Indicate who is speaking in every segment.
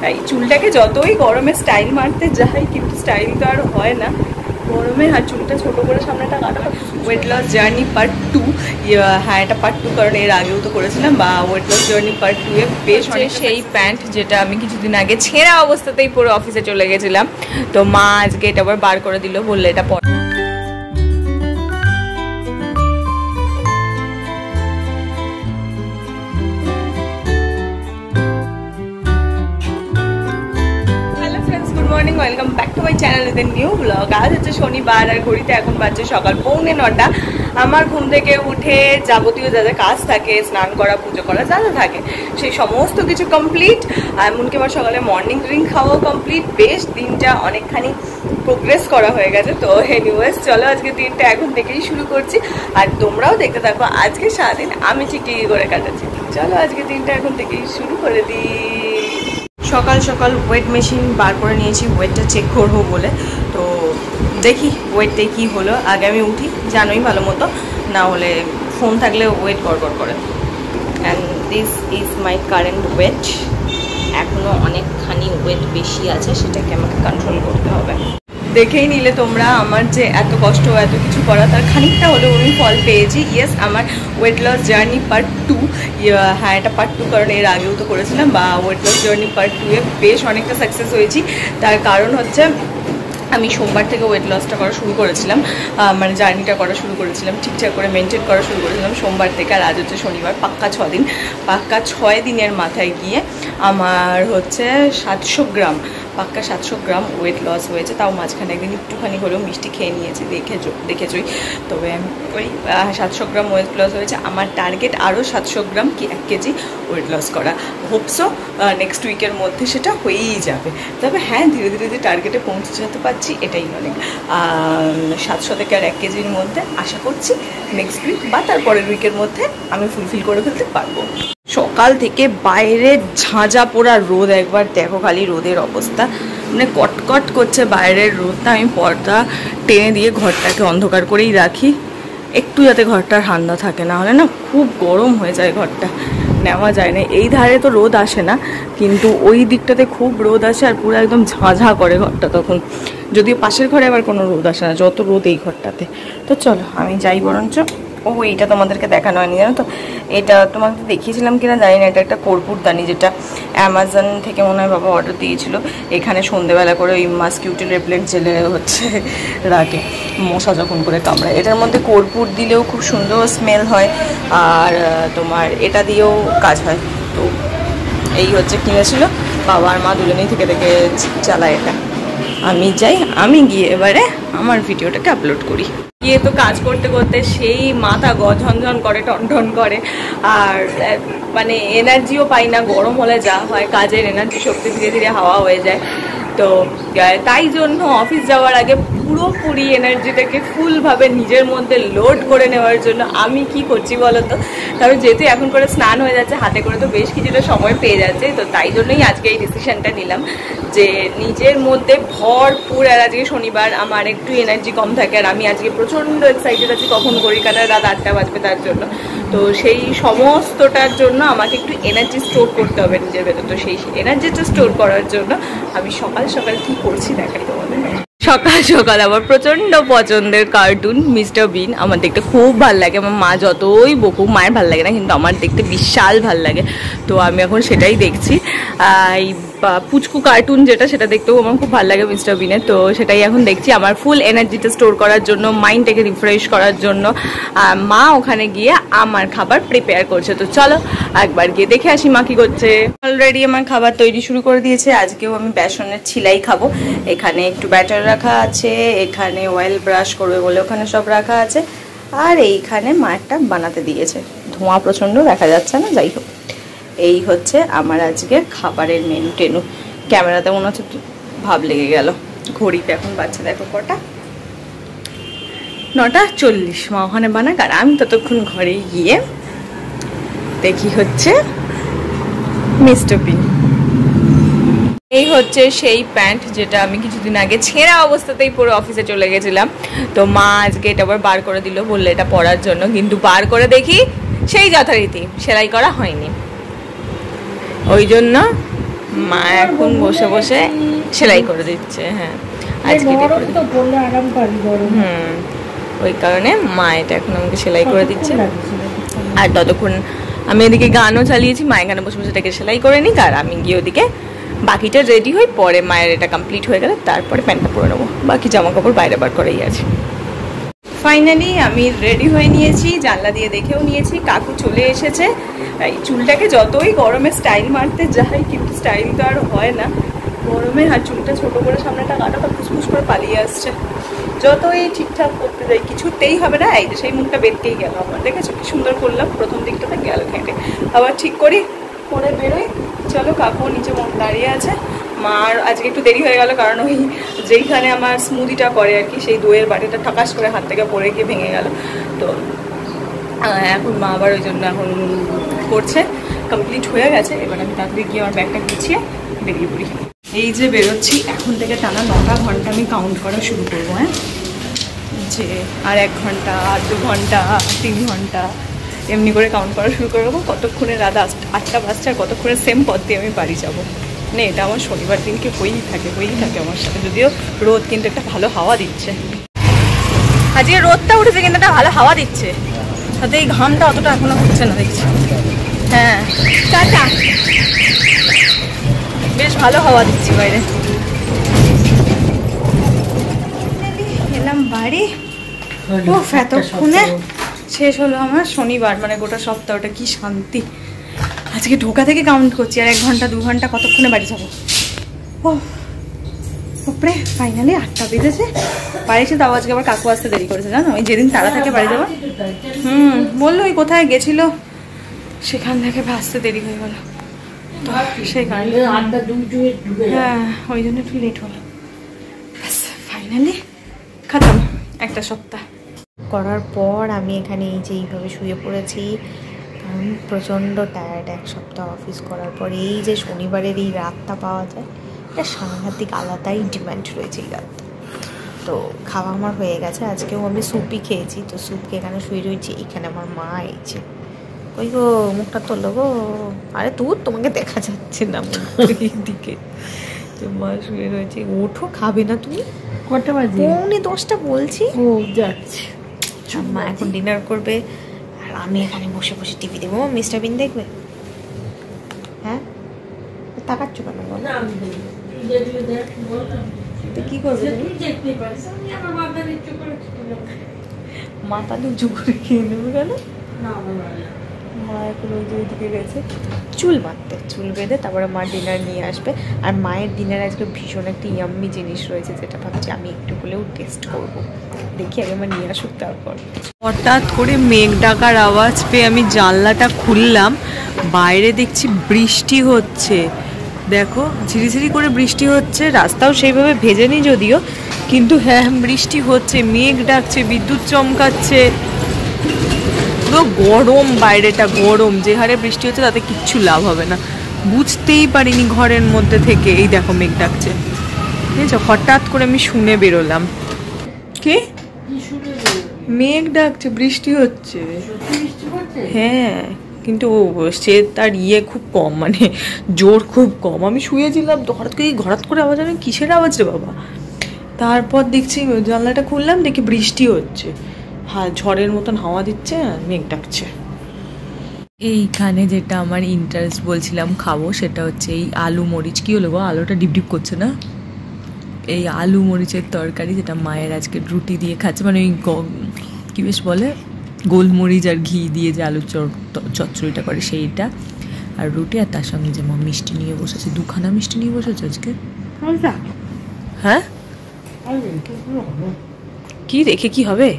Speaker 1: তাই চুলটাকে যতই গরমে স্টাইল মারতে যাই কিন্তু স্টাইল তো আর হয় না গরমে। আর চুলটা ছোটো করে সামনেটা কাটা। ওয়েট লস জার্নি পার্ট 2, হ্যাঁ এটা পার্ট 2, কারণ এর আগেও তো করেছিলাম। বা ওয়েট লস জার্নি পার্ট 2 এ বেশ অনেক সেই প্যান্ট যেটা আমি কিছুদিন আগে ছেঁড়া অবস্থাতেই পুরো অফিসে চলে গেছিলাম। তো মা আজকে এটা আবার বার করে দিল, বললে এটা পরে। Welcome back to my channel with a new blog. আজ হচ্ছে শনিবার আর ঘড়িতে এখন বাজছে সকাল 8:45। আমার ঘুম থেকে উঠে যাবতীয় যা যা কাজ থাকে, স্নান করা, পুজো করা, যা যা থাকে সেই সমস্ত কিছু কমপ্লিট। এমনকি আমার সকালে মর্নিং ড্রিঙ্ক খাওয়াও কমপ্লিট। বেশ দিনটা অনেকখানি প্রোগ্রেস করা হয়ে গেছে। তো এনিওয়েজ চলো আজকে দিনটা এখন থেকেই শুরু করছি, আর তোমরাও দেখতে থাকো আজকে সারাদিন আমি ঠিক কী করে কাটাচ্ছি। চলো আজকে দিনটা এখন থেকেই শুরু করে দিই। সকাল সকাল ওয়েট মেশিন বার করে নিয়েছি ওয়েটটা চেক করবো বলে। তো দেখি ওয়েটটা কী হলো। আগে আমি উঠি, জানোই ভালো মতো, না হলে ফোন থাকলে ওয়েট গড়গড় করে। And this is my current weight. এখনও অনেকখানি ওয়েট বেশি আছে, সেটাকে আমাকে কন্ট্রোল করতে হবে। দেখেই নিলে তোমরা আমার যে এত কষ্ট এত কিছু করা তার খানিকটা হলেও আমি ফল পেয়েছি। ইয়েস, আমার ওয়েট লস জার্নি পার্ট 2, হ্যাঁ এটা পার্ট 2, কারণ এর আগেও তো করেছিলাম। বা ওয়েট লস জার্নি পার্ট 2 এ বেশ অনেকটা সাকসেস হয়েছি। তার কারণ হচ্ছে আমি সোমবার থেকে ওয়েট লসটা করা শুরু করেছিলাম, মানে জার্নিটা করা শুরু করেছিলাম, ঠিকঠাক করে মেনটেন করা শুরু করেছিলাম সোমবার থেকে। আর আজ হচ্ছে শনিবার, পাক্কা 6 দিন। পাক্কা 6 দিনের মাথায় গিয়ে আমার হচ্ছে 700 গ্রাম, পাক্কা 700 গ্রাম ওয়েট লস হয়েছে। তাও মাঝখানে একদিন একটুখানি হলেও মিষ্টি খেয়ে নিয়েছি, দেখেছই। তবে ওই 700 গ্রাম ওয়েট লস হয়েছে। আমার টার্গেট আরও 700 গ্রাম কি 1 কেজি ওয়েট লস করা। হোপসো নেক্সট উইকের মধ্যে সেটা হয়েই যাবে। তবে হ্যাঁ, ধীরে ধীরে যে টার্গেটে পৌঁছে যেতে পারছি এটাই অনেক। 700 থেকে আর 1 কেজির মধ্যে আশা করছি নেক্সট উইক বা তারপরের উইকের মধ্যে আমি ফুলফিল করে ফেলতে পারবো। সকাল থেকে বাইরে ঝাঁঝা পোড়া রোদ, একবার দেখো খালি রোদের অবস্থা, মানে কটকট করছে বাইরের রোদটা। আমি পর্দা টেনে দিয়ে ঘরটাকে অন্ধকার করেই রাখি, একটু যাতে ঘরটা ঠান্ডা থাকে, না হলে না খুব গরম হয়ে যায়, ঘরটা নেওয়া যায় না। এই ধারে তো রোদ আসে না, কিন্তু ওই দিকটাতে খুব রোদ আসে আর পুরো একদম ঝাঁঝা করে ঘরটা তখন। যদিও পাশের ঘরে আবার কোনো রোদ আসে না, যত রোদ এই ঘরটাতে। তো চলো আমি যাই বরঞ্চ। ও এইটা তোমাদেরকে দেখানো হয়নি, জানো তো, এটা তোমাকে দেখিয়েছিলাম কিনা জানি না। এটা একটা কর্পূরদানি, যেটা অ্যামাজন থেকে মনে হয় বাবা অর্ডার দিয়েছিল। এখানে সন্ধেবেলা করে ওই মাস্কিউটো রেপেলেন্ট জেলে হচ্ছে রাখে, মশা যখন করে কামড়ায়। এটার মধ্যে কর্পূর দিলেও খুব সুন্দর স্মেল হয়, আর তোমার এটা দিয়েও কাজ হয়। তো এই হচ্ছে কিনেছিল, বাবা আর মা দুজনেই থেকে থেকে চালায় এটা। আমি যাই, আমি গিয়ে এবারে আমার ভিডিওটাকে আপলোড করি। গিয়ে তো কাজ করতে করতে সেই মাথা ঝনঝন করে, টনটন করে, আর মানে এনার্জিও পাই না। গরম হলে যা হয়, কাজের এনার্জি শক্তি ধীরে ধীরে হাওয়া হয়ে যায়। তো তাই জন্য অফিস যাওয়ার আগে পুরোপুরি এনার্জিটাকে ফুলভাবে নিজের মধ্যে লোড করে নেওয়ার জন্য আমি কি করছি বলো তো। কারণ যেহেতু এখন করে স্নান হয়ে যাচ্ছে, হাতে করে তো বেশ কিছুটা সময় পেয়ে যাচ্ছে। তো তাই জন্যই আজকে এই ডিসিশনটা নিলাম যে নিজের মধ্যে ভরপুর। আর আজকে শনিবার, আমার একটু এনার্জি কম থাকে, আর আমি আজকে প্রচণ্ড এক্সাইটেড আছি কখন ঘড়িকাটার রাত 8টা বাজবে তার জন্য। তো সেই সমস্তটার জন্য আমাকে একটু এনার্জি স্টোর করতে হবে নিজের ভেতর। তো সেই এনার্জিটা স্টোর করার জন্য আমি সকাল সকাল কি করছি দেখাই তোমাদের। সকাল সকাল আবার প্রচণ্ড পছন্দের কার্টুন মিস্টার বিন আমার দেখতে খুব ভাল লাগে। আমার মা যতই বকুক, মায়ের ভাল লাগে না, কিন্তু আমার দেখতে বিশাল ভাল লাগে। তো আমি এখন সেটাই দেখছি। এই পুচকু কার্টুন যেটা, সেটা দেখতেও আমার খুব ভালো লাগে মিস্টার বিনের। তো সেটাই এখন দেখছি আমার ফুল এনার্জিটা স্টোর করার জন্য, মাইন্ডটাকে রিফ্রেশ করার জন্য। মা ওখানে গিয়ে আমার খাবার প্রিপেয়ার করছে। তো চলো একবার গিয়ে দেখে আসি মা কি করছে। অলরেডি আমার খাবার তৈরি শুরু করে দিয়েছে। আজকেও আমি বেসনের ছিলাই খাবো। এখানে একটু ব্যাটার রাখা আছে, এখানে অয়েল ব্রাশ করবে বলে ওখানে সব রাখা আছে, আর এইখানে মা একটা বানাতে দিয়েছে। ধোঁয়া প্রচণ্ড দেখা যাচ্ছে না, যাই হোক। এই হচ্ছে আমার আজকের খাবারের মেনু টেনু। ক্যামেরাতে মনে হচ্ছে ভাব লেগে গেল। ঘড়িতে এখন বাচ্চা দেখো কটা, 9:40। মা ওখানে বানাক, আর আমি ততক্ষণ ঘরে গিয়ে দেখি হচ্ছে মিস্টার বিন। এই হচ্ছে সেই প্যান্ট যেটা আমি কিছুদিন আগে ছেঁড়া অবস্থাতেই পুরো অফিসে চলে গেছিলাম। তো মা আজকে এটা আবার বার করে দিল, বললে এটা পরার জন্য। কিন্তু বার করে দেখি সেই যথারীতি সেলাই করা হয়নি, ওই জন্য মা এখন বসে বসে সেলাই করে দিচ্ছে। হ্যাঁ আজকে ওই কারণে মা এটা এখন আমাকে সেলাই করে দিচ্ছে। আর ততক্ষণ আমি এদিকে গানও চালিয়েছি, মা এখানে বসে বসে এটাকে সেলাই করে নিক, আর আমি গিয়ে ওদিকে বাকিটা রেডি হই। পরে মায়ের এটা কমপ্লিট হয়ে গেলে তারপরে প্যান্টটা পরে নেবো, বাকি জামা কাপড় বাইরে বার করেই আছে। ফাইনালি আমি রেডি হয়ে নিয়েছি, জানলা দিয়ে দেখেও নিয়েছি, কাকু চলে এসেছে। এই চুলটাকে যতই গরমে স্টাইল মারতে যাই, কিন্তু স্টাইল তো আর হয় না গরমে। আর চুলটা ছোটো করে সামনেটা কাটাটা ফুসফুস করে পালিয়ে আসছে, যতই ঠিকঠাক করতে যাই কিছুতেই হবে না। এই যে সেই মুখটা বেরকেই গেল আমার, দেখেছো কি সুন্দর করলাম, প্রথম দিকটাতে গেল ঘেঁটে। আবার ঠিক করি পরে বেরোই। চলো, কাকু নিচে দাঁড়িয়ে আছে। মার আজকে একটু দেরি হয়ে গেল, কারণ ওই যেইখানে আমার স্মুদিটা করে আর কি, সেই দইয়ের বাটিটা ঠাকাস করে হাত থেকে পড়ে গিয়ে ভেঙে গেল। তো এখন মা আবার ওই জন্য এখন করছে। কমপ্লিট হয়ে গেছে, এবার আমি তাড়াতাড়ি গিয়ে আমার ব্যাগটা গুছিয়ে বেরিয়ে পড়ি। এই যে বেরোচ্ছি, এখন থেকে টানা 9টা ঘন্টা আমি কাউন্ট করা শুরু করবো। হ্যাঁ, যে আর 1 ঘন্টা, আর 2 ঘন্টা, 3 ঘন্টা এমনি করে কাউন্ট করা শুরু করবো। কতক্ষণে রাত 8টা বাজছে, আর কতক্ষণে সেম পথ দিয়ে আমি বাড়ি যাবো। মানে এটা আমার শনিবার দিনকে হয়েই থাকে আমার সাথে। যদিও রোদ, কিন্তু একটা ভালো হাওয়া দিচ্ছে আজকে, রোদটা উঠেছে কিন্তু একটা ভালো হাওয়া দিচ্ছে, সাথে এই ঘামটা অতটা এখনো হচ্ছে না দেখছি। হ্যাঁ টাটা, বেশ ভালো হাওয়া দিচ্ছে বাইরে। এলাম বাড়ি। ও এতক্ষণে শেষ হলো আমার শনিবার, মানে গোটা সপ্তাহটা। কি শান্তি, আজকে ঢোকা থেকে কাউন্ট করছি, আর 1 ঘন্টা 2 ঘন্টা কতক্ষণে বাড়ি যাবো। ও ওপরে ফাইনালি 8টা বেজেছে, বাড়িতে তাও আজকে আবার কাকু আসতে দেরি করেছে জানো। ওই যেদিন তারা থাকে বাড়ি যাবো, বললো ওই কোথায় গেছিল, সেখান থেকে আসতে দেরি হয়ে গেল। তো সেই কারণে হ্যাঁ, ওই জন্য একটু লেট হলো। ফাইনালি খতম একটা সপ্তাহ
Speaker 2: করার পর আমি এখানে এই যে এইভাবে শুয়ে পড়েছি, কারণ প্রচণ্ড টায়ার্ড। 1 সপ্তাহ অফিস করার পর এই যে শনিবারের এই রাতটা পাওয়া যায়, এটা সাংঘাতিক আলাদাই ডিম্যান্ড রয়েছে এই রাতটা। তো খাওয়া আমার হয়ে গেছে, আজকেও আমি স্যুপই খেয়েছি। তো স্যুপ খেয়ে এখানে শুয়ে রয়েছি। এখানে আমার মা এইছে, ওই গো মুখটা তোলো গো, আরে তোমাকে দেখা যাচ্ছে না দিকে। মা শুয়ে রয়েছে, ওঠো, খাবে না তুমি? কটা বাজে? 9:45 বলছি। ও যাচ্ছে। মা এখন ডিনার করবে, আর আমি এখানে বসে বসে টিভি দেখবো। মিস্টার বিন দেখবে? হ্যাঁ, তাকাচ্ছ কেন বলো? কি করবে? মাথা নিচু করে খেয়ে নেবে কেন? মা এখন ওই যে ওইদিকে গেছে চুল বাঁধতে, চুল বেঁধে তারপরে মা ডিনার নিয়ে আসবে। আর মায়ের ডিনার আজকে ভীষণ একটা ইয়াম্মি জিনিস রয়েছে, যেটা ভাবছি আমি একটু হলেও টেস্ট করবো। দেখি আগে আমার নিয়ে আসুক তারপর।
Speaker 1: হঠাৎ করে মেঘ ডাকার আওয়াজ পেয়ে আমি জানলাটা খুললাম, বাইরে দেখছি বৃষ্টি হচ্ছে। দেখো ঝিরিঝিরি করে বৃষ্টি হচ্ছে, রাস্তাও সেইভাবে ভেজেনি যদিও, কিন্তু হ্যাঁ বৃষ্টি হচ্ছে, মেঘ ডাকছে, বিদ্যুৎ চমকাচ্ছে, পুরো গরম, বাইরেটা গরম। যে হারে বৃষ্টি হচ্ছে তাতে কিচ্ছু লাভ হবে না, বুঝতেই পারিনি ঘরের মধ্যে থেকে। এই দেখো মেঘ ডাকছে, বুঝেছো? হঠাৎ করে আমি শুনে বেরোলাম। কে? মেঘ ডাকছে, বৃষ্টি হচ্ছে। হ্যাঁ, কিন্তু সে তার খুব কম, মানে জোর খুব কম। আমি শুয়েছিলাম তো হঠাৎ করে আওয়াজ, আমি কিসের আওয়াজ রে বাবা। তারপর দেখছি জানলাটা খুললাম, দেখি বৃষ্টি হচ্ছে, হ্যাঁ ঝড়ের মতন হাওয়া দিচ্ছে, মেঘ ডাকছে। এইখানে যেটা আমার ইন্টারেস্ট বলছিলাম খাবো, সেটা হচ্ছে এই আলু মরিচ। কি হলো গো, আলুটা ডিপ করছে না? এই আলু মরিচের তরকারি, যেটা মায়ের আজকে রুটি দিয়ে খাচ্ছে, মানে ওই কি বেশ বলে, গোলমরিচ আর ঘি দিয়ে যে আলুর চচ্চড়িটা করে সেইটা, আর রুটি। আর তার সঙ্গে যে মা মিষ্টি নিয়ে বসেছে, 2খানা মিষ্টি নিয়ে বসেছে আজকে। হ্যাঁ, কি রেখে কি হবে,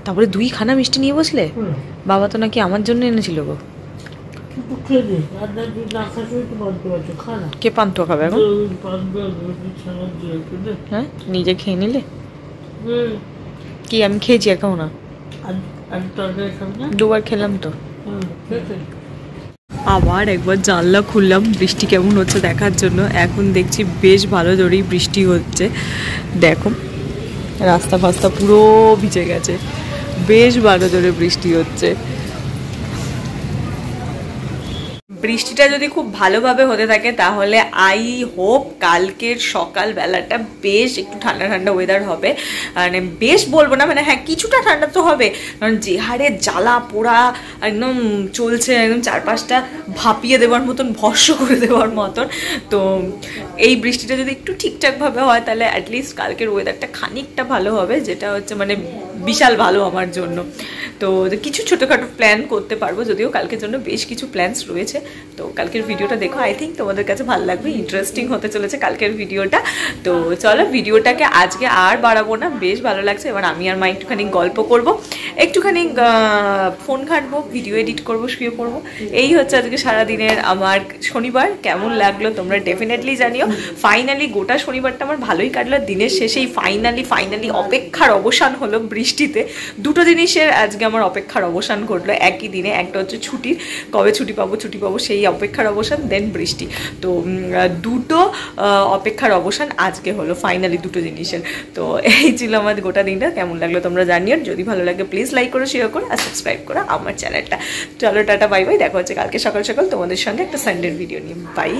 Speaker 1: তারপরে 2খানা মিষ্টি নিয়ে বসলে। বাবা তো নাকি আমার জন্য এনেছিল গো। কে পান্তুয়া খাবে এখন? হ্যাঁ, নিজে খেয়ে নিলে কি? আমি খেয়েছি আর খাও না, 2বার খেলাম তো। আবার একবার জানলা খুললাম বৃষ্টি কেমন হচ্ছে দেখার জন্য। এখন দেখছি বেশ ভালো জোরেই বৃষ্টি হচ্ছে। দেখো রাস্তা ফাস্তা পুরো ভিজে গেছে, বেশ ভালো জোরে বৃষ্টি হচ্ছে। বৃষ্টিটা যদি খুব ভালোভাবে হতে থাকে তাহলে আই হোপ কালকের সকালবেলাটা বেশ একটু ঠান্ডা ঠান্ডা ওয়েদার হবে। মানে বেশ বলবো না, মানে হ্যাঁ কিছুটা ঠান্ডা তো হবে, কারণ যে হারে জ্বালা পোড়া একদম চলছে, একদম চারপাশটা ভাপিয়ে দেওয়ার মতন, ভস্ম করে দেওয়ার মতন। তো এই বৃষ্টিটা যদি একটু ঠিকঠাকভাবে হয় তাহলে অ্যাটলিস্ট কালকের ওয়েদারটা খানিকটা ভালো হবে, যেটা হচ্ছে মানে বিশাল ভালো আমার জন্য। তো কিছু ছোটোখাটো প্ল্যান করতে পারবো, যদিও কালকের জন্য বেশ কিছু প্ল্যানস রয়েছে। তো কালকের ভিডিওটা দেখো, আই থিঙ্ক তোমাদের কাছে ভালো লাগবে, ইন্টারেস্টিং হতে চলেছে কালকের ভিডিওটা। তো চলো ভিডিওটাকে আজকে আর বাড়াবো না, বেশ ভালো লাগছে। এবার আমি আর মা একটুখানি গল্প করব, একটুখানি ফোন ঘাঁটবো, ভিডিও এডিট করবো, শুয়ে পড়বো। এই হচ্ছে আজকে সারাদিনের আমার শনিবার। কেমন লাগলো তোমরা ডেফিনেটলি জানিও। ফাইনালি গোটা শনিবারটা আমার ভালোই কাটলো, দিনের শেষেই ফাইনালি অপেক্ষার অবসান হলো বৃষ্টিতে। দুটো জিনিসের আজকে আমার অপেক্ষার অবসান ঘটলো একই দিনে। একটা হচ্ছে ছুটির, কবে ছুটি পাবো সেই অপেক্ষার অবসান, দেন বৃষ্টি। তো দুটো অপেক্ষার অবসান আজকে হলো ফাইনালি, দুটো জিনিসের। তো এই ছিল আমার গোটা দিনটা। কেমন লাগলো তোমরা জানিও, যদি ভালো লাগে প্লিজ লাইক করো, শেয়ার করো আর সাবস্ক্রাইব করো আমার চ্যানেলটা। চলো টাটা, বাই বাই, দেখা হচ্ছে কালকে সকাল সকাল তোমাদের সঙ্গে একটা সানডের ভিডিও নিয়ে। বাই।